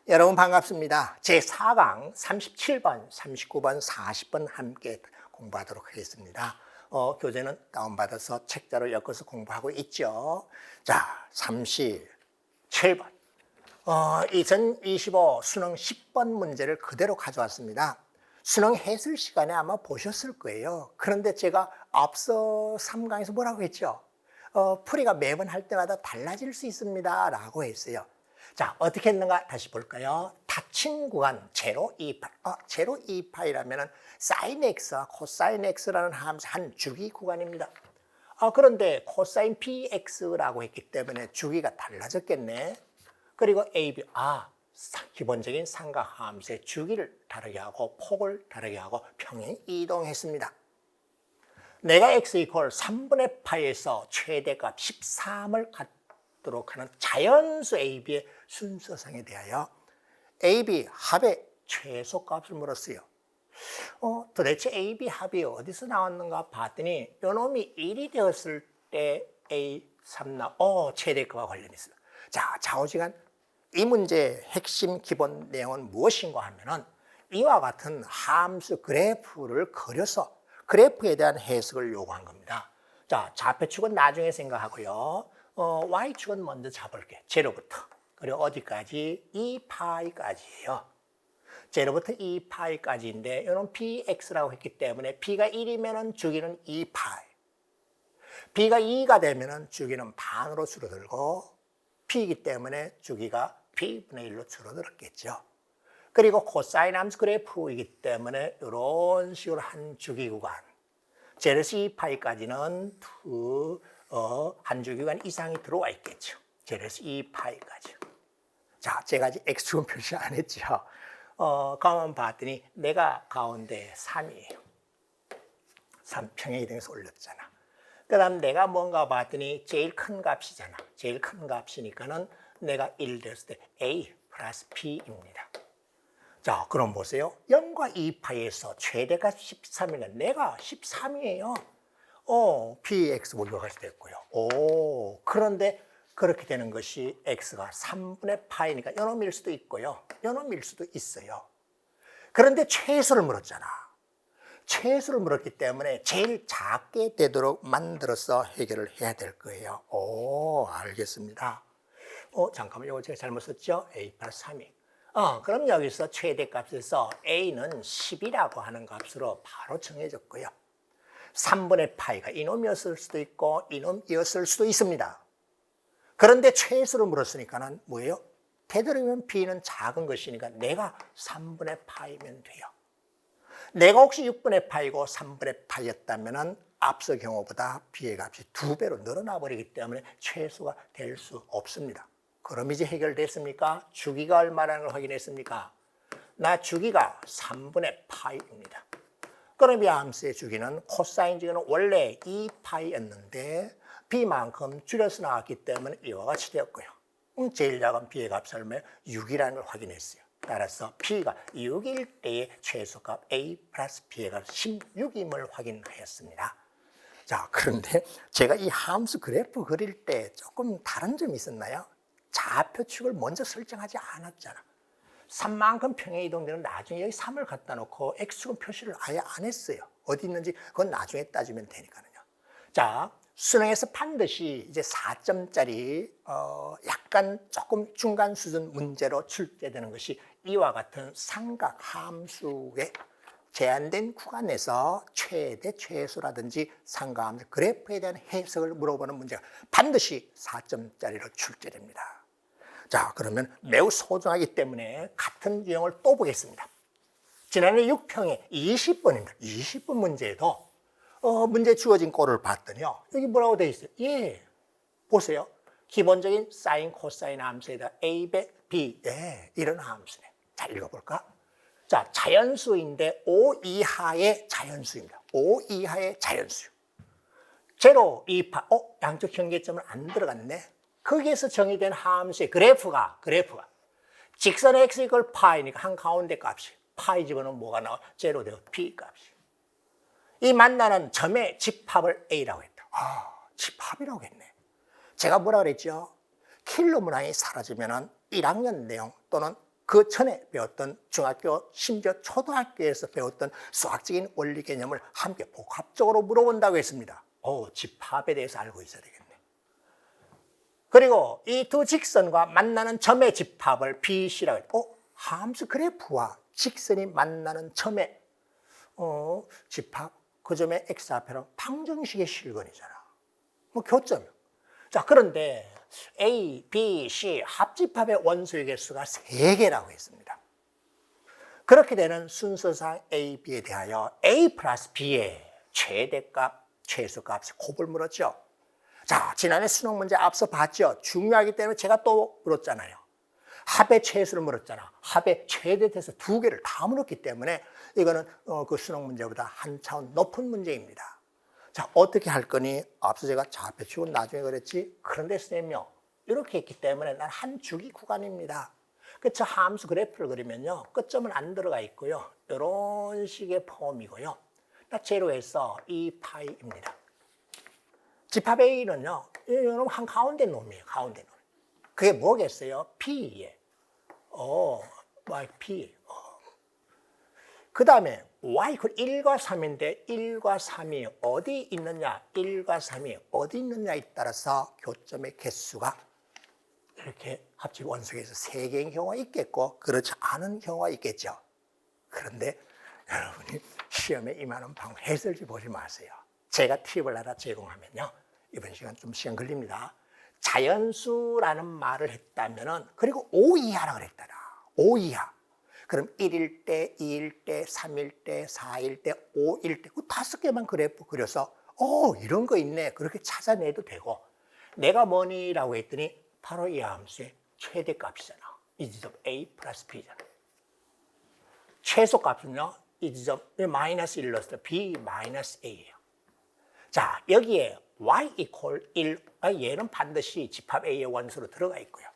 여러분 반갑습니다. 제4강 37번, 39번, 40번 함께 공부하도록 하겠습니다. 교재는 다운받아서 책자로 엮어서 공부하고 있죠. 자, 37번. 2025 수능 10번 문제를 그대로 가져왔습니다. 수능 해설 시간에 아마 보셨을 거예요. 그런데 제가 앞서 3강에서 뭐라고 했죠? 풀이가 매번 할 때마다 달라질 수 있습니다 라고 했어요. 자, 어떻게 했는가 다시 볼까요? 닫힌 구간 제로 2파이. 제로 2파이라면 사인 x와 코사인 x라는 함수 한 주기 구간입니다. 그런데 코사인 px라고 했기 때문에 주기가 달라졌겠네. 그리고 AB, 기본적인 삼각 함수의 주기를 다르게 하고 폭을 다르게 하고 평행 이동했습니다. 내가 x 이퀄 3분의 파이에서 최대값 13을 갖도록 하는 자연수 AB의 순서상에 대하여 AB 합의 최소값을 물었어요. 도대체 AB 합이 어디서 나왔는가 봤더니 요놈이 1이 되었을 때 A3 최대값과 관련있어요. 자, 좌우지간 이 문제의 핵심 기본 내용은 무엇인가 하면은 이와 같은 함수 그래프를 그려서 그래프에 대한 해석을 요구한 겁니다. 자, 좌표축은 나중에 생각하고요. Y축은 먼저 잡을게. 제로부터. 그리고 어디까지? 2파이까지예요. 제로부터 2파이까지인데 이건 px라고 했기 때문에 p가 1이면 주기는 2파이. p가 2가 되면 주기는 반으로 줄어들고 p이기 때문에 주기가 p분의 1로 줄어들었겠죠. 그리고 코사인 함수 그래프이기 때문에 이런 식으로 한 주기 구간. 제로에서 2파이까지는 한 주기 구간 이상이 들어와 있겠죠. 제로에서 2파이까지. 자, 제가 아직 x축은 표시 안 했죠. 가만 봤더니 내가 가운데 3이에요. 3 평행이 등에서 올렸잖아. 그 다음 내가 뭔가 봤더니 제일 큰 값이잖아. 제일 큰 값이니까는 내가 1 되었을 때 A 플러스 P입니다. 자, 그럼 보세요. 0과 2파이에서 최대값 13이니까 내가 13이에요. PX 몰려가게 됐고요. 그런데 그렇게 되는 것이 X가 3분의 파이니까 요놈일 수도 있고요. 요놈일 수도 있어요. 그런데 최소를 물었잖아. 최소를 물었기 때문에 제일 작게 되도록 만들어서 해결을 해야 될 거예요. 알겠습니다. 잠깐만, 이거 제가 잘못 썼죠? A 플러스 3이. 그럼 여기서 최대값에서 A는 10이라고 하는 값으로 바로 정해졌고요. 3분의 파이가 이놈이었을 수도 있고 이놈이었을 수도 있습니다. 그런데 최소를 물었으니까는 뭐예요? 되도록이면 B는 작은 것이니까 내가 3분의 파이면 돼요. 내가 혹시 6분의 파이고 3분의 파이였다면 앞서 경우보다 B의 값이 2배로 늘어나 버리기 때문에 최소가 될 수 없습니다. 그럼 이제 해결됐습니까? 주기가 얼마라는 걸 확인했습니까? 나 주기가 3분의 파이입니다. 그럼 이 함수의 주기는 코사인 주기는 원래 2파이였는데 B만큼 줄여서 나왔기 때문에 이와 같이 되었고요. 제일 작은 B의 값이 얼마예요? 6이라는 걸 확인했어요. 따라서 B가 6일 때의 최소값 A 플러스 B의 값 16임을 확인하였습니다. 자, 그런데 제가 이 함수 그래프 그릴 때 조금 다른 점이 있었나요? 좌표축을 먼저 설정하지 않았잖아. 3만큼 평행 이동되는 나중에 여기 3을 갖다 놓고 X축은 표시를 아예 안 했어요. 어디 있는지 그건 나중에 따지면 되니까요. 자, 수능에서 반드시 이제 4점짜리 약간 조금 중간 수준 문제로 출제되는 것이 이와 같은 삼각 함수의 제한된 구간에서 최대 최소라든지 삼각함수 그래프에 대한 해석을 물어보는 문제가 반드시 4점짜리로 출제됩니다. 자, 그러면 매우 소중하기 때문에 같은 유형을 또 보겠습니다. 지난해 6평에 20번입니다. 20번 문제에도 문제 주어진 꼴을 봤더니요. 여기 뭐라고 되어 있어요? 보세요. 기본적인 사인, 코사인 함수에다 A, B, 이런 함수네. 자, 읽어볼까? 자, 자연수인데 5 이하의 자연수입니다. 5 이하의 자연수. 제로, 2파, 양쪽 경계점은 안 들어갔네. 거기에서 정의된 함수의 그래프가 직선 x 이퀄 파이니까 한가운데 값이 파이 집어넣으면 뭐가 나와? 제로 되고 p 값이. 이 만나는 점의 집합을 A라고 했다. 집합이라고 했네. 제가 뭐라 그랬죠? 킬러 문항이 사라지면 1학년 내용 또는 그 전에 배웠던 중학교, 심지어 초등학교에서 배웠던 수학적인 원리 개념을 함께 복합적으로 물어본다고 했습니다. 집합에 대해서 알고 있어야 되겠네. 그리고 이 두 직선과 만나는 점의 집합을 BC라고 해요. 함수 그래프와 직선이 만나는 점의 집합, 그 점의 x좌표는 방정식의 실근이잖아. 뭐 교점. 자, 그런데 A, B, C 합집합의 원소의 개수가 3개라고 했습니다. 그렇게 되는 순서상 A, B에 대하여 A 플러스 B의 최대값, 최소값에 곱을 물었죠. 자, 지난해 수능 문제 앞서 봤죠. 중요하기 때문에 제가 또 물었잖아요. 합의 최소를 물었잖아. 합의 최대 대수 2개를 다 물었기 때문에 이거는 그 수능 문제보다 한 차원 높은 문제입니다. 자, 어떻게 할 거니? 앞서 제가 좌표축은 나중에 그랬지. 그런데 쌤요, 이렇게 했기 때문에 난 한 주기 구간입니다. 그쵸? 함수 그래프를 그리면요, 끝점은 안 들어가 있고요, 이런 식의 폼이고요. 나 제로에서 2파이입니다. 집합 A는요, 여러분 한 가운데 놈이에요. 가운데 놈. 그게 뭐겠어요? P에. P. 그 다음에 y 1과 3인데 1과 3이 어디 있느냐, 1과 3이 어디 있느냐에 따라서 교점의 개수가 이렇게 합집 원소에서 3개인 경우가 있겠고 그렇지 않은 경우가 있겠죠. 그런데 여러분이 시험에 임하는 방법 해설지 보지 마세요. 제가 팁을 하나 제공하면요, 이번 시간 좀 시간 걸립니다. 자연수라는 말을 했다면은, 그리고 5 이하라고 그랬잖아. 5 이하. 그럼 1일 때, 2일 때, 3일 때, 4일 때, 5일 때, 그 5개만 그래프 그려서 이런 거 있네, 그렇게 찾아내도 되고, 내가 뭐니라고 했더니 바로 이 함수의 최대값이잖아. 이 지점 A 플러스 B잖아. 최소값은요, 이 지점 마이너스 1 넣었을 때 B 마이너스 A예요. 자, 여기에 y equal 1, 얘는 반드시 집합 A의 원소로 들어가 있고요.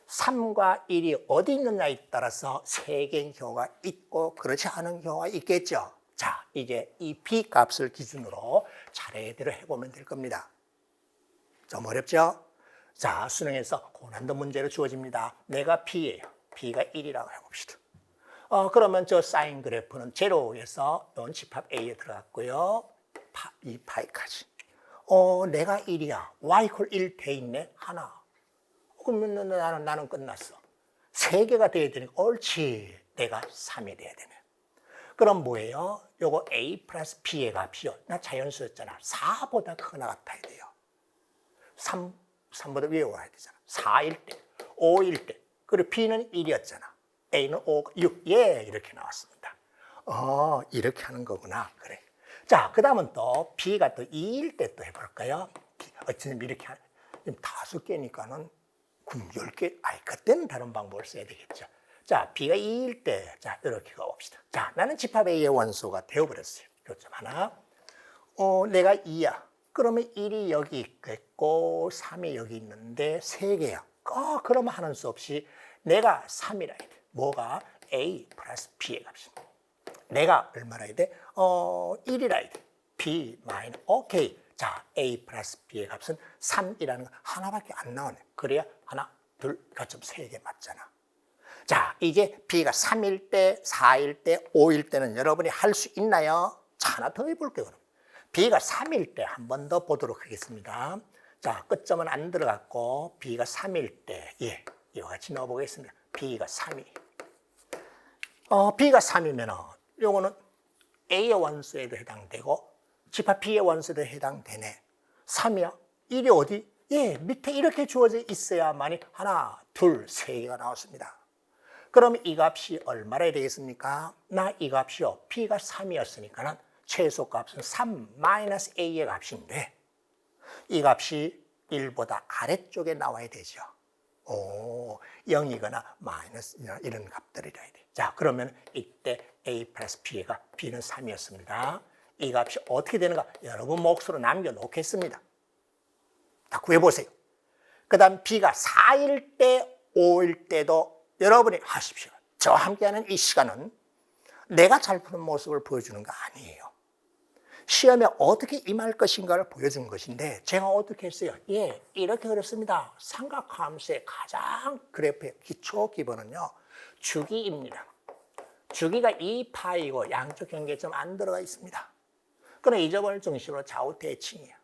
3과 1이 어디 있느냐에 따라서 3개인 경우가 있고 그렇지 않은 경우가 있겠죠. 자, 이제 이 B 값을 기준으로 차례대로 해보면 될 겁니다. 좀 어렵죠? 자, 수능에서 고난도 문제로 주어집니다. 내가 B예요. B가 1이라고 해봅시다. 그러면 저 사인 그래프는 제로에서 이건 집합 A에 들어갔고요. 이 파이까지. 내가 1이야. y equal 1 돼 있네. 하나. 그러면 나는 끝났어. 3개가 돼야 되니까 옳지. 내가 3이 돼야 되네. 그럼 뭐예요? 요거 A 플러스 B의 값이요. 나 자연수였잖아. 4보다 크거나 같아야 돼요. 3보다 위에 와야 되잖아. 4일 때, 5일 때. 그리고 B는 1이었잖아. A는 5, 6. 예, 이렇게 나왔습니다. 이렇게 하는 거구나. 그래. 자, 그 다음은 또 B가 또 2일 때 또 해볼까요? 어쨌든 이렇게 5개니까는 10개, 그때는 다른 방법을 써야 되겠죠. 자, B가 2일 때, 자, 이렇게 가봅시다. 자, 나는 집합 A의 원소가 되어버렸어요. 교점 하나. 내가 2야. 그러면 1이 여기 있겠고, 3이 여기 있는데, 3개야. 그러면 하는 수 없이 내가 3이라 해야 돼. 뭐가? A 플러스 B의 값입니다. 내가 얼마라 해야 돼? 1이라 해야 돼. B 마이너스, 오케이. 자, A 플러스 B의 값은 3이라는 거 하나밖에 안 나오네. 그래야 하나, 둘, 교점 3개 맞잖아. 자, 이제 B가 3일 때, 4일 때, 5일 때는 여러분이 할 수 있나요? 자, 하나 더 해볼게요, 그럼. B가 3일 때 한 번 더 보도록 하겠습니다. 자, 끝점은 안 들어갔고, B가 3일 때, 예, 이와 같이 넣어보겠습니다. B가 3이. B가 3이면은, 요거는 A의 원소에도 해당되고, 집합 B의 원소에도 해당되네. 3이야? 1이 어디? 예, 밑에 이렇게 주어져 있어야만이 하나, 둘, 3개가 나왔습니다. 그러면 이 값이 얼마나 되겠습니까? 나 이 값이요. B가 3이었으니까는 최소값은 3 마이너스 A의 값인데, 이 값이 1보다 아래쪽에 나와야 되죠. 0이거나 마이너스 이런 값들이라 해야 돼. 자, 그러면 이때 A 플러스 B가 B는 3이었습니다. 이 값이 어떻게 되는가? 여러분 몫으로 남겨놓겠습니다. 다 구해보세요. 그 다음 B가 4일 때, 5일 때도 여러분이 하십시오. 저와 함께하는 이 시간은 내가 잘 푸는 모습을 보여주는 거 아니에요. 시험에 어떻게 임할 것인가를 보여준 것인데 제가 어떻게 했어요? 예, 이렇게 그렸습니다. 삼각함수의 가장 그래프의 기초 기본은요, 주기입니다. 주기가 2파이고 양쪽 경계점 안 들어가 있습니다. 그럼 이 점을 중심으로 좌우 대칭이에요.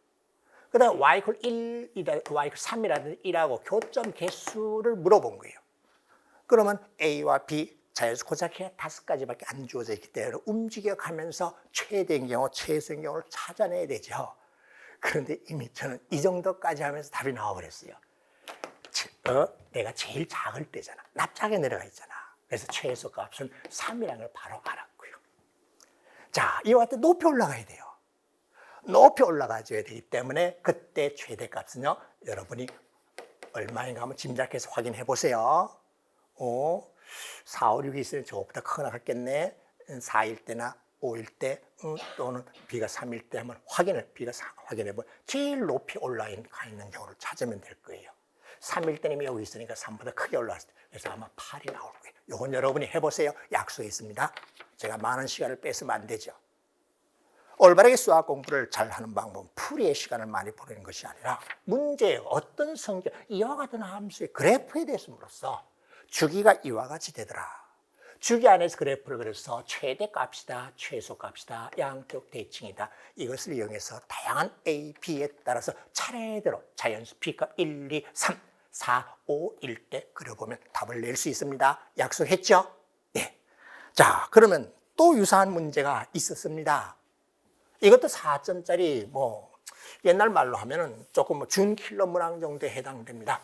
그 다음에 y = 1이다, y = 3이라든지 1하고 교점 개수를 물어본 거예요. 그러면 A와 B 자연수 고작해야 5가지밖에 안 주어져 있기 때문에 움직여가면서 최대인 경우, 최소인 경우를 찾아내야 되죠. 그런데 이미 저는 이 정도까지 하면서 답이 나와버렸어요. 내가 제일 작을 때잖아. 납작에 내려가 있잖아. 그래서 최소 값은 3이라는 걸 바로 알았고요. 자, 이와 같이 높이 올라가야 돼요. 높이 올라가줘야 되기 때문에 그때 최대값은요, 여러분이 얼마인가 한번 짐작해서 확인해 보세요. 4, 5, 6이 있으면 저거보다 크거나 같겠네. 4일 때나 5일 때 또는 B가 3일 때 한번 B가 확인해 보면 제일 높이 올라가 있는 경우를 찾으면 될 거예요. 3일 때는 여기 있으니까 3보다 크게 올라왔을 때, 그래서 아마 8이 나올 거예요. 이건 여러분이 해보세요. 약속했습니다. 제가 많은 시간을 뺏으면 안 되죠. 올바르게 수학 공부를 잘하는 방법은 풀이의 시간을 많이 보내는 것이 아니라 문제의 어떤 성질, 이와 같은 함수의 그래프에 대해서 물었어. 주기가 이와 같이 되더라. 주기 안에서 그래프를 그려서 최대값이다, 최소값이다, 양쪽 대칭이다. 이것을 이용해서 다양한 A, B에 따라서 차례대로 자연수 B값 1, 2, 3, 4, 5일 때 그려보면 답을 낼 수 있습니다. 약속했죠? 네. 자, 그러면 또 유사한 문제가 있었습니다. 이것도 4점짜리 옛날 말로 하면은 조금 준킬러 문항 정도에 해당됩니다.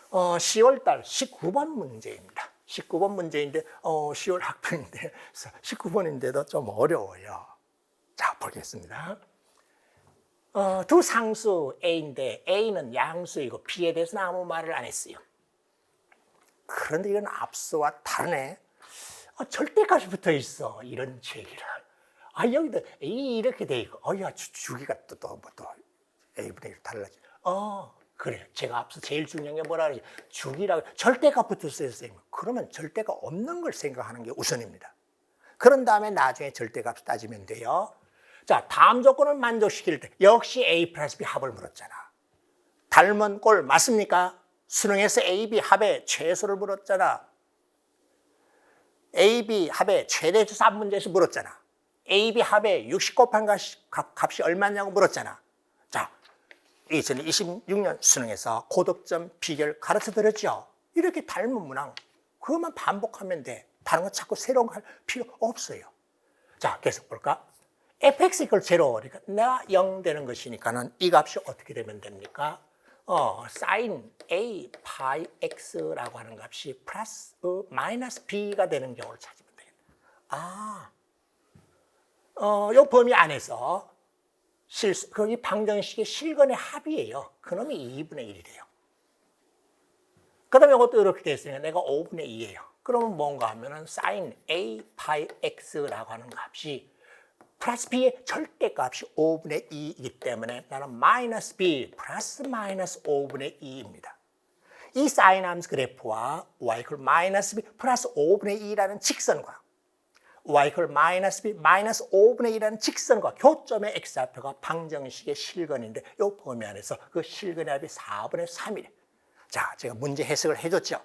10월달 19번 문제입니다. 19번 문제인데 10월 학평인데 19번인데도 좀 어려워요. 자, 보겠습니다. 두 상수 A인데 A는 양수이고 B에 대해서는 아무 말을 안 했어요. 그런데 이건 앞서와 다르네. 절대값이 붙어 있어. 이런 얘기를. 여기도 A 이렇게 돼 있고, 주기가 또 A분의 1 달라지. 그래요. 제가 앞서 제일 중요한 게 뭐라 그러지? 주기라고 절대값 붙었어요, 선생님. 그러면 절대가 없는 걸 생각하는 게 우선입니다. 그런 다음에 나중에 절대값 따지면 돼요. 자, 다음 조건을 만족시킬 때 역시 A 플러스 B 합을 물었잖아. 닮은 꼴 맞습니까? 수능에서 A, B 합의 최소를 물었잖아. A, B 합의 최대 주수 한 문제에서 물었잖아. A, B 합의 60 곱한 값이 얼마냐고 물었잖아. 자, 2026년 수능에서 고득점 비결 가르쳐 드렸죠. 이렇게 닮은 문항, 그것만 반복하면 돼. 다른 거 자꾸 새로운 거 할 필요 없어요. 자, 계속 볼까? fx = 0, 그러니까 내가 0 되는 것이니까는 이 값이 어떻게 되면 됩니까? sin a 파이 x라고 하는 값이 플러스 마이너스 b가 되는 경우를 찾으면 되겠네. 요 범위 안에서 거기 방정식의 실근의 합이에요. 그놈이 2분의 1이래요. 그 다음에 이것도 이렇게 됐으니까 내가 5분의 2예요. 그러면 뭔가 하면은 sin a 파이 x라고 하는 값이 플러스 b의 절대값이 5분의 2이기 때문에 나는 마이너스 b 플러스 마이너스 5분의 2입니다. 이 사인 함수 그래프와 y = 마이너스 b 플러스 5분의 2라는 직선과 y = 마이너스 b 마이너스 5분의 2라는 직선과 교점의 x좌표가 방정식의 실근인데 이 범위 안에서 그 실근의 합이 4분의 3이래. 자, 제가 문제 해석을 해줬죠.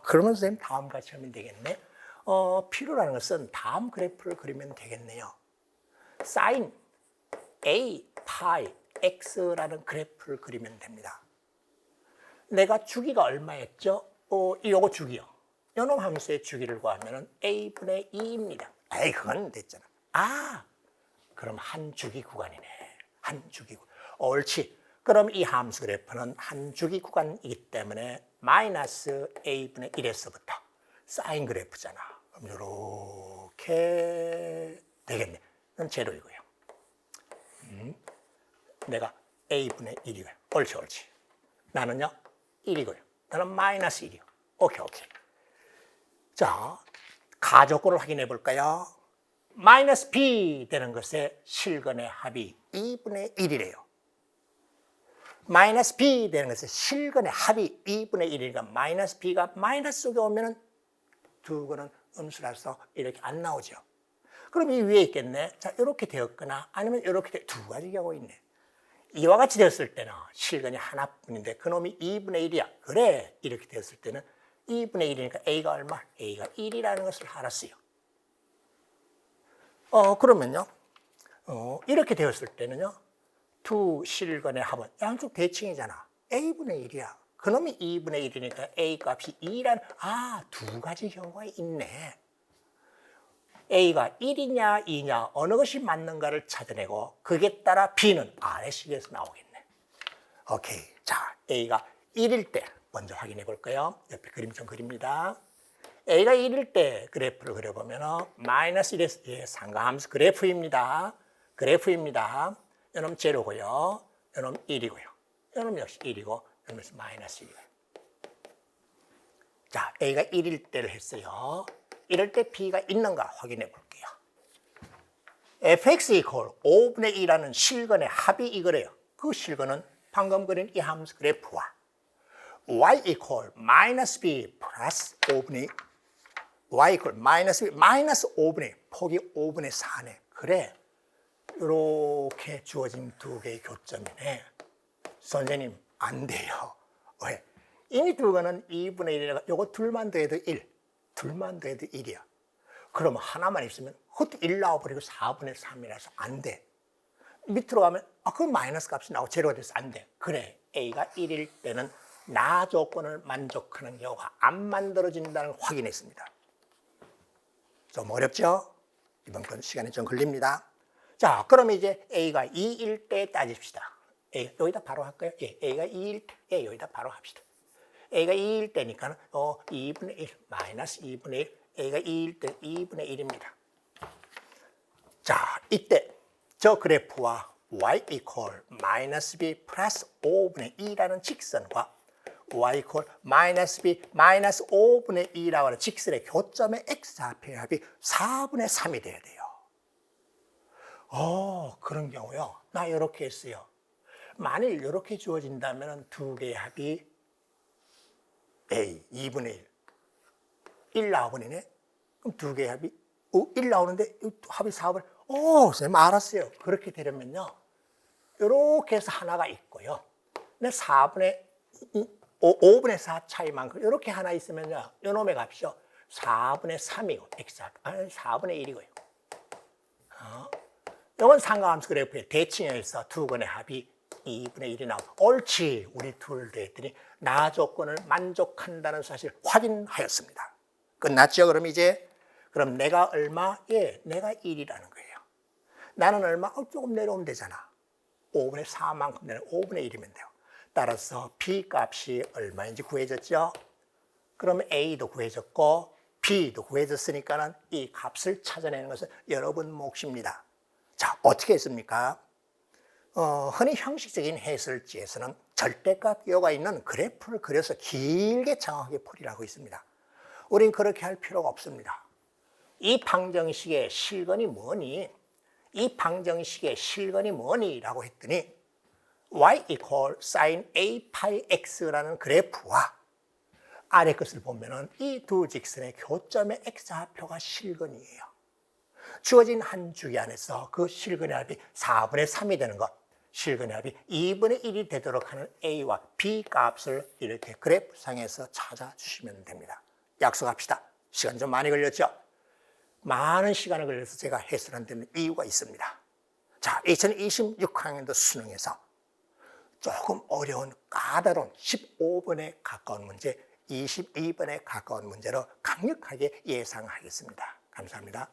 그러면 선생님 다음 같이 하면 되겠네. 필요로 하는 것은 다음 그래프를 그리면 되겠네요. sin a 파이 x라는 그래프를 그리면 됩니다. 내가 주기가 얼마였죠? 이거 주기요. 요놈 함수의 주기를 구하면 a분의 2입니다. 그건 됐잖아. 그럼 한 주기 구간이네. 한 주기 구간. 옳지. 그럼 이 함수 그래프는 한 주기 구간이기 때문에 마이너스 a분의 1에서부터 사인 그래프잖아. 그럼 이렇게 되겠네. 그럼 제로이고요. 내가 a분의 1이고요. 옳지. 나는요 1이고요. 나는 마이너스 1이요. 오케이. 자, 가조건을 확인해 볼까요? 마이너스 b 되는 것의 실근의 합이 2분의 1이래요. 마이너스 b 되는 것의 실근의 합이 2분의 1이니까 마이너스 b가 마이너스 속에 오면은 두 거는 음수라서 이렇게 안 나오죠. 그럼 이 위에 있겠네. 자, 이렇게 되었거나 아니면 이렇게 두 가지 경우 있네. 이와 같이 되었을 때는 실근이 하나뿐인데 그놈이 2분의 1이야. 그래, 이렇게 되었을 때는 2분의 1이니까 A가 얼마? A가 1이라는 것을 알았어요. 그러면요. 이렇게 되었을 때는요. 두 실근의 합은 양쪽 대칭이잖아. A분의 1이야. 그놈이 2분의 1이니까 A 값이 2란, 두 가지 경우가 있네. A가 1이냐 2냐 어느 것이 맞는가를 찾아내고 그에 따라 B는 아래식에서 나오겠네. 오케이. 자, A가 1일 때 먼저 확인해 볼까요? 옆에 그림 좀 그립니다. A가 1일 때 그래프를 그려보면 마이너스 1에서 상가함수 그래프입니다. 그래프입니다. 이놈 제로고요. 이놈 1이고요. 이놈 역시 1이고 이놈 마이너스 1이고요. 자, A가 1일 때를 했어요. 이럴 때 B가 있는가 확인해 볼게요. fx 이퀄 5분의 2라는 실근의 합이 이거래요. 그 실근은 방금 그린 이 함수 그래프와 y 이퀄 마이너스 b 플러스 5분의 2, y 이퀄 마이너스 b 마이너스 5분의 2, 폭이 5분의 4네. 그래, 이렇게 주어진 두 개의 교점이네. 선생님, 안 돼요. 왜? 이미 두 개는 2분의 1이라 요거 둘만 더해도 1, 둘만 더해도 1이야. 그러면 하나만 있으면 그것도 1 나와버리고 4분의 3이라서 안 돼. 밑으로 가면 그 마이너스 값이 나오고 제로가 돼서 안 돼. 그래, A가 1일 때는 나 조건을 만족하는 경우가 안 만들어진다는 걸 확인했습니다. 좀 어렵죠? 이번 건 시간이 좀 걸립니다. 자, 그럼 이제 A가 2일 때 따집시다. 여기다 바로 할까요? A가 2일 때, 여기다 바로 합시다. A가 2일 때니까 2분의 1, 마이너스 2분의 1, A가 2일 때 2분의 1입니다. 자, 이때 저 그래프와 y 이퀄 마이너스 b 플러스 5분의 2라는 직선과 y 이퀄 마이너스 b 마이너스 5분의 2라고 하는 직선의 교점의 x좌표의 합이 4분의 3이 돼야 돼요. 그런 경우요. 나 이렇게 했어요. 만일 이렇게 주어진다면 두 개의 합이 A 2분의 1 나와버리네. 그럼 두 개의 합이 1 나오는데 합이 4분의 선생님 알았어요. 그렇게 되려면요. 이렇게 해서 하나가 있고요. 근데 5분의 4 차이만큼 이렇게 하나 있으면요. 이놈의 값이요. 4분의 3이고, 아니 4분의 1이고요. 이건 상가함수 그래프의 대칭에서 두 건의 합이 2분의 1이 나오고, 옳지. 우리 둘도 했더니 나 조건을 만족한다는 사실을 확인하였습니다. 끝났죠? 그럼 이제 그럼 내가 얼마? 내가 1이라는 거예요. 나는 얼마? 조금 내려오면 되잖아. 5분의 4만큼 내려 5분의 1이면 돼요. 따라서 B 값이 얼마인지 구해졌죠? 그러면 A도 구해졌고 B도 구해졌으니까는 이 값을 찾아내는 것은 여러분 몫입니다. 자, 어떻게 했습니까? 흔히 형식적인 해설지에서는 절대값 기호가 있는 그래프를 그려서 길게 정확하게 풀이라고 있습니다. 우린 그렇게 할 필요가 없습니다. 이 방정식의 실근이 뭐니? 이 방정식의 실근이 뭐니? 라고 했더니 y equal sin a 파이 x라는 그래프와 아래 것을 보면은 이 두 직선의 교점의 x좌표가 실근이에요. 주어진 한 주기 안에서 그 실근의 합이 4분의 3이 되는 것, 실근의 합이 2분의 1이 되도록 하는 A와 B 값을 이렇게 그래프상에서 찾아주시면 됩니다. 약속합시다. 시간 좀 많이 걸렸죠? 많은 시간을 걸려서 제가 해설 안 되는 이유가 있습니다. 자, 2026학년도 수능에서 조금 어려운 까다로운 15번에 가까운 문제, 22번에 가까운 문제로 강력하게 예상하겠습니다. 감사합니다.